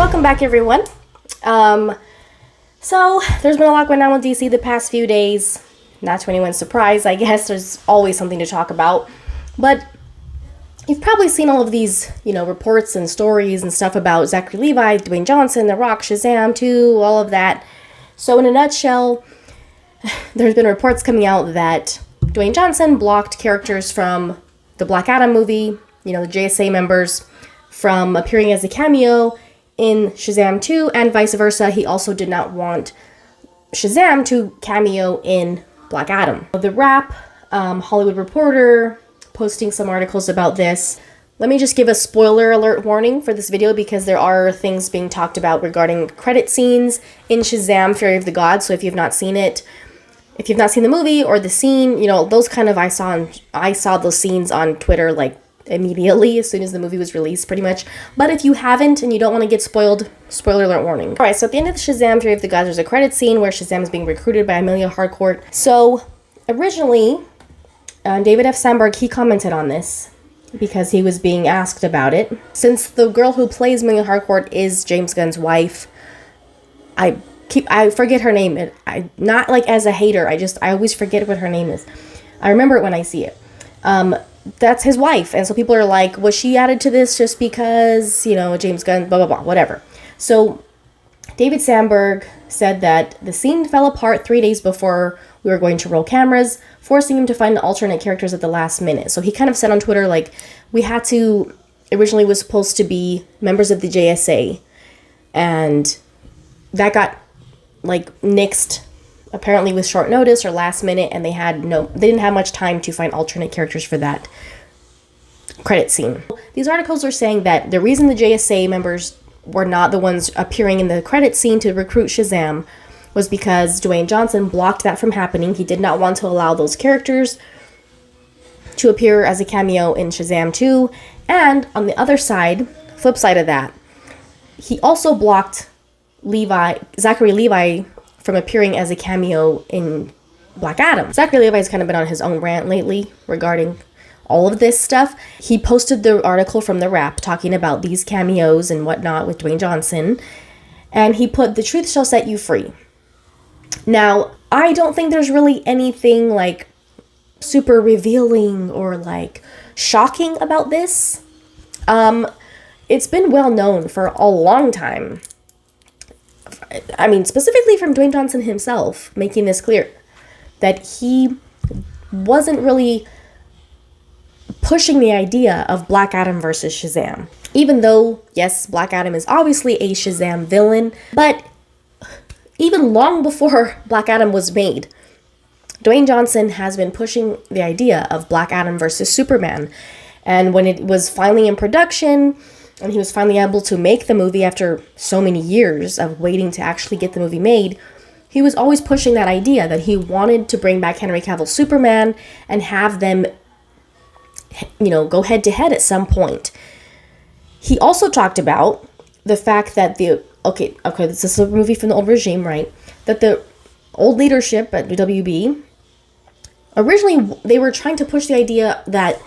welcome back, everyone. So there's been a lot going on with DC the past few days. Not to anyone's surprise, I guess. There's always something to talk about. But you've probably seen all of these, reports and stories and stuff about Zachary Levi, Dwayne Johnson, The Rock, Shazam 2, all of that. So in a nutshell, there's been reports coming out that Dwayne Johnson blocked characters from the Black Adam movie, the JSA members, from appearing as a cameo in Shazam 2, and vice versa. He also did not want Shazam to cameo in Black Adam. The Wrap, Hollywood Reporter, posting some articles about this. Let me just give a spoiler alert warning for this video because there are things being talked about regarding credit scenes in Shazam, Fury of the Gods. So if you've not seen it, if you've not seen the movie or the scene, those kind of, I saw those scenes on Twitter like immediately as soon as the movie was released, pretty much. But if you haven't and you don't want to get spoiled, spoiler alert warning. All right, so at the end of the Shazam Fury of the Gods, there's a credit scene where Shazam is being recruited by Amelia Harcourt. So originally, David F. Sandberg, he commented on this because he was being asked about it. Since the girl who plays Amelia Harcourt is James Gunn's wife, I forget her name. I not like as a hater. I always forget what her name is. I remember it when I see it. That's his wife, and so people are like, was she added to this just because, James Gunn, blah, blah, blah, whatever. So David Sandberg said that the scene fell apart 3 days before we were going to roll cameras, forcing him to find alternate characters at the last minute. So he kind of said on Twitter, like, we had to, originally was supposed to be members of the JSA, and that got, nixed apparently with short notice or last minute, and they didn't have much time to find alternate characters for that credit scene. These articles are saying that the reason the JSA members were not the ones appearing in the credit scene to recruit Shazam was because Dwayne Johnson blocked that from happening. He did not want to allow those characters to appear as a cameo in Shazam 2. And on the other side, flip side of that, he also blocked Zachary Levi from appearing as a cameo in Black Adam. Zachary Levi's kind of been on his own rant lately regarding all of this stuff. He posted the article from The Wrap talking about these cameos and whatnot with Dwayne Johnson, and he put, "The truth shall set you free." Now, I don't think there's really anything super revealing or shocking about this. It's been well known for a long time. I mean, specifically from Dwayne Johnson himself, making this clear that he wasn't really pushing the idea of Black Adam versus Shazam. Even though, yes, Black Adam is obviously a Shazam villain, but even long before Black Adam was made, Dwayne Johnson has been pushing the idea of Black Adam versus Superman. And when it was finally in production, and he was finally able to make the movie after so many years of waiting to actually get the movie made, he was always pushing that idea that he wanted to bring back Henry Cavill's Superman and have them, go head to head at some point. He also talked about the fact that this is a movie from the old regime, right? That the old leadership at WB, originally they were trying to push the idea that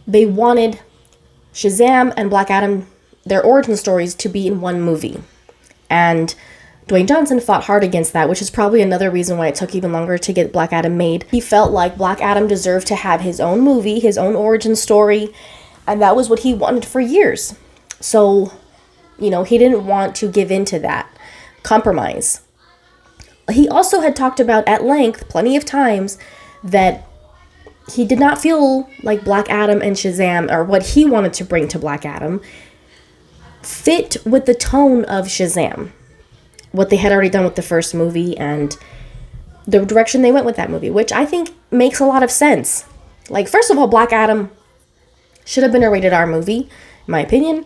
they wanted Shazam and Black Adam, their origin stories, to be in one movie. And Dwayne Johnson fought hard against that, which is probably another reason why it took even longer to get Black Adam made. He felt like Black Adam deserved to have his own movie, his own origin story, and that was what he wanted for years. So, he didn't want to give in to that compromise. He also had talked about at length, plenty of times, that he did not feel like Black Adam and Shazam, or what he wanted to bring to Black Adam, fit with the tone of Shazam. What they had already done with the first movie and the direction they went with that movie, which I think makes a lot of sense. First of all, Black Adam should have been a rated R movie, in my opinion.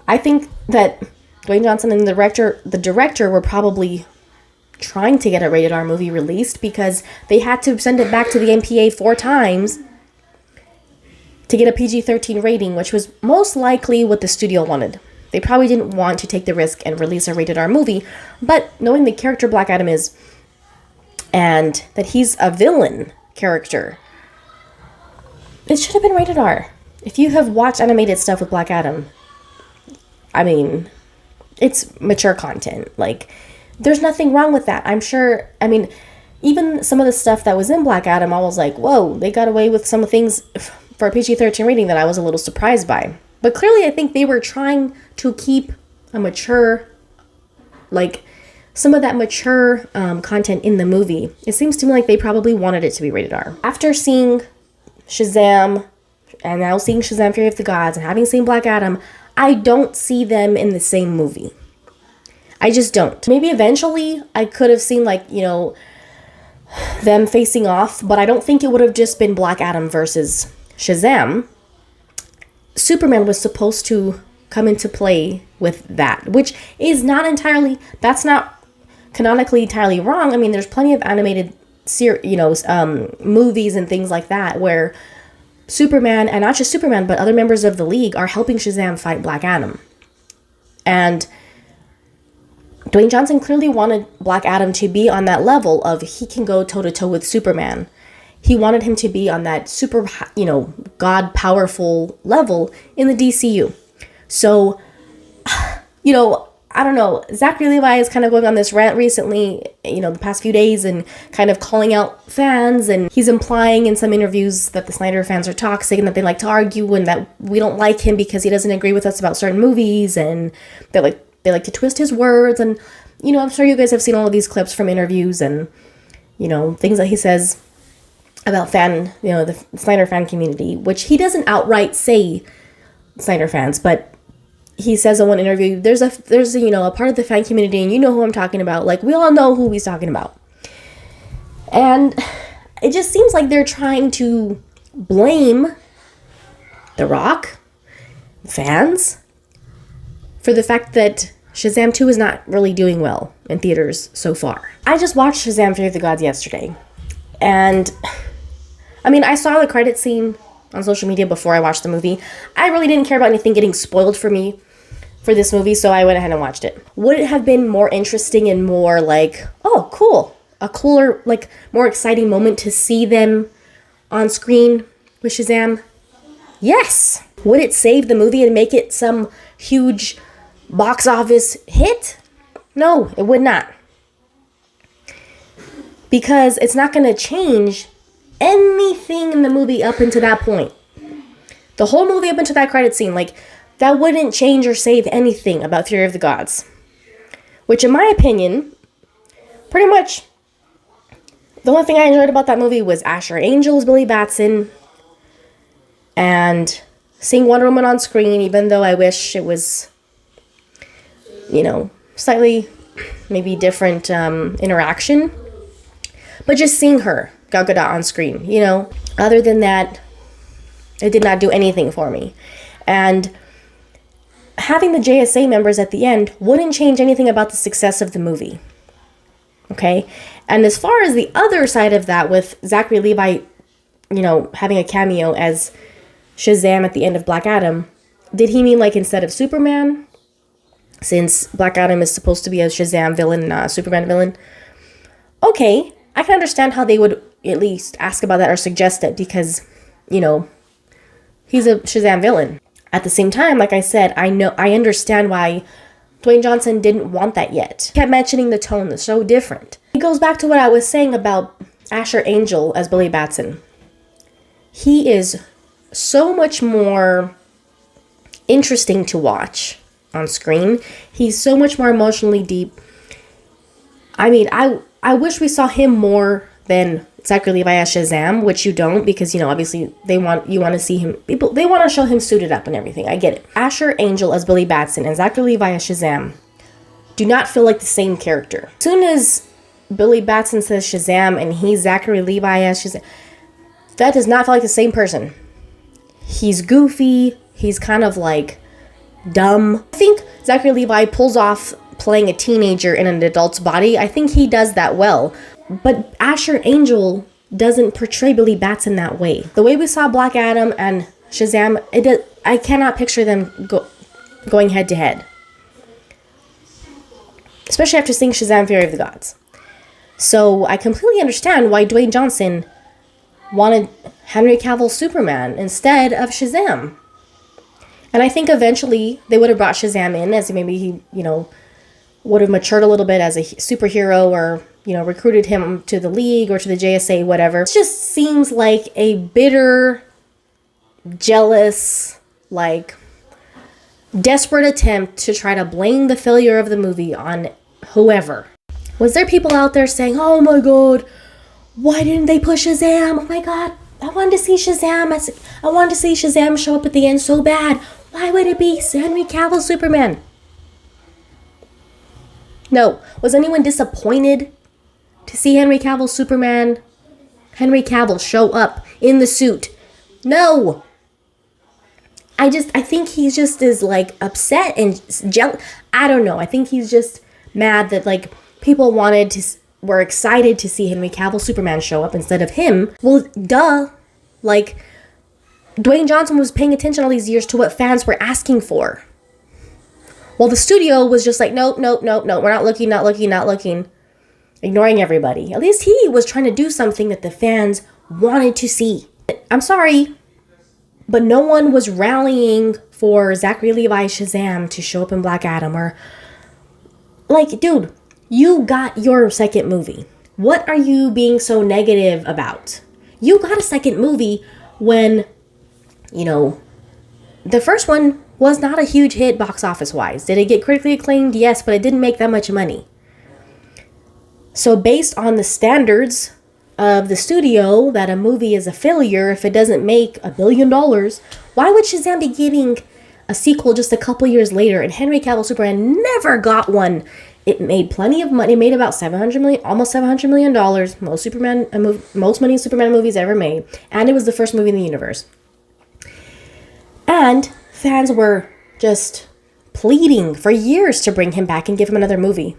I think that Dwayne Johnson and the director were probably trying to get a rated R movie released because they had to send it back to the MPA 4 times to get a PG-13 rating, which was most likely what the studio wanted. They probably didn't want to take the risk and release a rated R movie, but knowing the character Black Adam is, and that he's a villain character, it should have been rated R. If you have watched animated stuff with Black Adam, I mean, it's mature content. Like, there's nothing wrong with that. I'm sure, I mean, even some of the stuff that was in Black Adam, I was like, whoa, they got away with some things for a PG-13 rating that I was a little surprised by. But clearly, I think they were trying to keep a mature, like, some of that mature content in the movie. It seems to me like they probably wanted it to be rated R. After seeing Shazam, and now seeing Shazam Fury of the Gods, and having seen Black Adam, I don't see them in the same movie. I just don't. Maybe eventually I could have seen, like, you know, them facing off, but I don't think it would have just been Black Adam versus Shazam. Superman was supposed to come into play with that, which is not entirely, that's not canonically entirely wrong. I mean, there's plenty of animated movies and things like that where Superman, and not just Superman, but other members of the League are helping Shazam fight Black Adam. And Dwayne Johnson clearly wanted Black Adam to be on that level of he can go toe-to-toe with Superman. He wanted him to be on that super, God powerful level in the DCU. So, I don't know. Zachary Levi is kind of going on this rant recently, the past few days, and kind of calling out fans. And he's implying in some interviews that the Snyder fans are toxic and that they like to argue and that we don't like him because he doesn't agree with us about certain movies. And they like to twist his words. And, I'm sure you guys have seen all of these clips from interviews and, things that he says about the Snyder fan community, which he doesn't outright say Snyder fans, but he says in one interview, there's a part of the fan community, and you know who I'm talking about. Like, we all know who he's talking about. And it just seems like they're trying to blame The Rock, fans, for the fact that Shazam 2 is not really doing well in theaters so far. I just watched Shazam Fury of the Gods yesterday. And, I saw the credit scene on social media before I watched the movie. I really didn't care about anything getting spoiled for me for this movie, so I went ahead and watched it. Would it have been more interesting and more like, oh, cool, a cooler, like, more exciting moment to see them on screen with Shazam? Yes. Would it save the movie and make it some huge box office hit? No, it would not. Because it's not going to change anything in the movie up until that point. The whole movie up until that credit scene, like, that wouldn't change or save anything about Fury of the Gods. Which, in my opinion, pretty much the only thing I enjoyed about that movie was Asher Angel as Billy Batson and seeing Wonder Woman on screen, even though I wish it was, slightly maybe different interaction. But just seeing her, Gal Gadot, on screen, Other than that, it did not do anything for me. And having the JSA members at the end wouldn't change anything about the success of the movie. Okay? And as far as the other side of that, with Zachary Levi, having a cameo as Shazam at the end of Black Adam, did he mean like instead of Superman? Since Black Adam is supposed to be a Shazam villain, not a Superman villain. Okay, I can understand how they would at least ask about that or suggest it because, he's a Shazam villain. At the same time, like I said, I understand why Dwayne Johnson didn't want that yet. He kept mentioning the tone is so different. It goes back to what I was saying about Asher Angel as Billy Batson. He is so much more interesting to watch on screen. He's so much more emotionally deep. I wish we saw him more than Zachary Levi as Shazam, which you don't because, obviously you want to see him. They want to show him suited up and everything. I get it. Asher Angel as Billy Batson and Zachary Levi as Shazam do not feel like the same character. As soon as Billy Batson says Shazam and he's Zachary Levi as Shazam, that does not feel like the same person. He's goofy. He's kind of like dumb. I think Zachary Levi pulls off playing a teenager in an adult's body. I think he does that well. But Asher Angel doesn't portray Billy Batson that way. The way we saw Black Adam and Shazam, I cannot picture them going head to head. Especially after seeing Shazam Fury of the Gods. So I completely understand why Dwayne Johnson wanted Henry Cavill's Superman instead of Shazam. And I think eventually they would have brought Shazam in as maybe he, would have matured a little bit as a superhero, or, recruited him to the League or to the JSA, whatever. It just seems like a bitter, jealous, desperate attempt to try to blame the failure of the movie on whoever. Was there people out there saying, oh my God, why didn't they push Shazam? Oh my God, I wanted to see Shazam. I wanted to see Shazam show up at the end so bad. Why would it be Henry Cavill Superman? No. Was anyone disappointed to see Henry Cavill show up in the suit? No. I think he's just is upset and jealous. I don't know. I think he's just mad that people were excited to see Henry Cavill Superman show up instead of him. Well, duh. Dwayne Johnson was paying attention all these years to what fans were asking for. Well, the studio was just nope, we're not looking. Ignoring everybody. At least he was trying to do something that the fans wanted to see. I'm sorry, but no one was rallying for Zachary Levi Shazam to show up in Black Adam, or dude, you got your second movie. What are you being so negative about? You got a second movie when, the first one was not a huge hit box office wise. Did it get critically acclaimed? Yes, but it didn't make that much money. So based on the standards of the studio that a movie is a failure if it doesn't make $1 billion, why would Shazam be getting a sequel just a couple years later? And Henry Cavill Superman never got one. It made plenty of money. It made about $700 million, almost $700 million. Most money Superman movies ever made. And it was the first movie in the universe. And fans were just pleading for years to bring him back and give him another movie.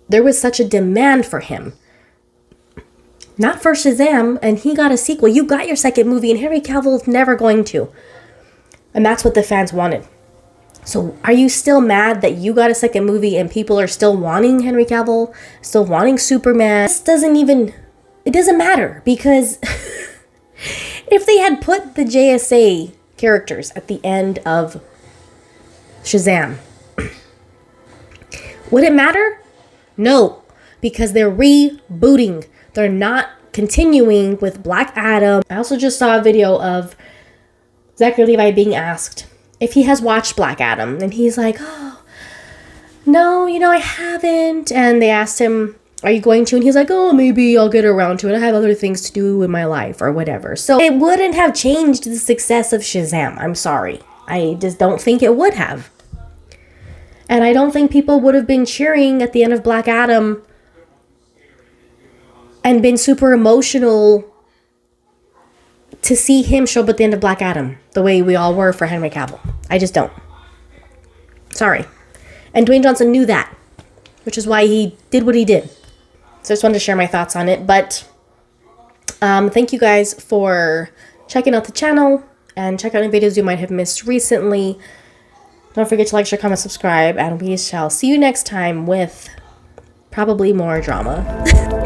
There was such a demand for him. Not for Shazam, and he got a sequel. You got your second movie, and Henry Cavill is never going to. And that's what the fans wanted. So are you still mad that you got a second movie and people are still wanting Henry Cavill, still wanting Superman? This it doesn't matter, because if they had put the JSA characters at the end of Shazam, would it matter? No, because they're rebooting. They're not continuing with Black Adam. I also just saw a video of Zachary Levi being asked if he has watched Black Adam. And he's like, oh, no, I haven't. And they asked him, are you going to? And he's like, oh, maybe I'll get around to it. I have other things to do in my life or whatever. So it wouldn't have changed the success of Shazam. I'm sorry. I just don't think it would have. And I don't think people would have been cheering at the end of Black Adam and been super emotional to see him show up at the end of Black Adam the way we all were for Henry Cavill. I just don't. Sorry. And Dwayne Johnson knew that, which is why he did what he did. So I just wanted to share my thoughts on it. But thank you guys for checking out the channel and check out any videos you might have missed recently. Don't forget to like, share, comment, subscribe, and we shall see you next time with probably more drama.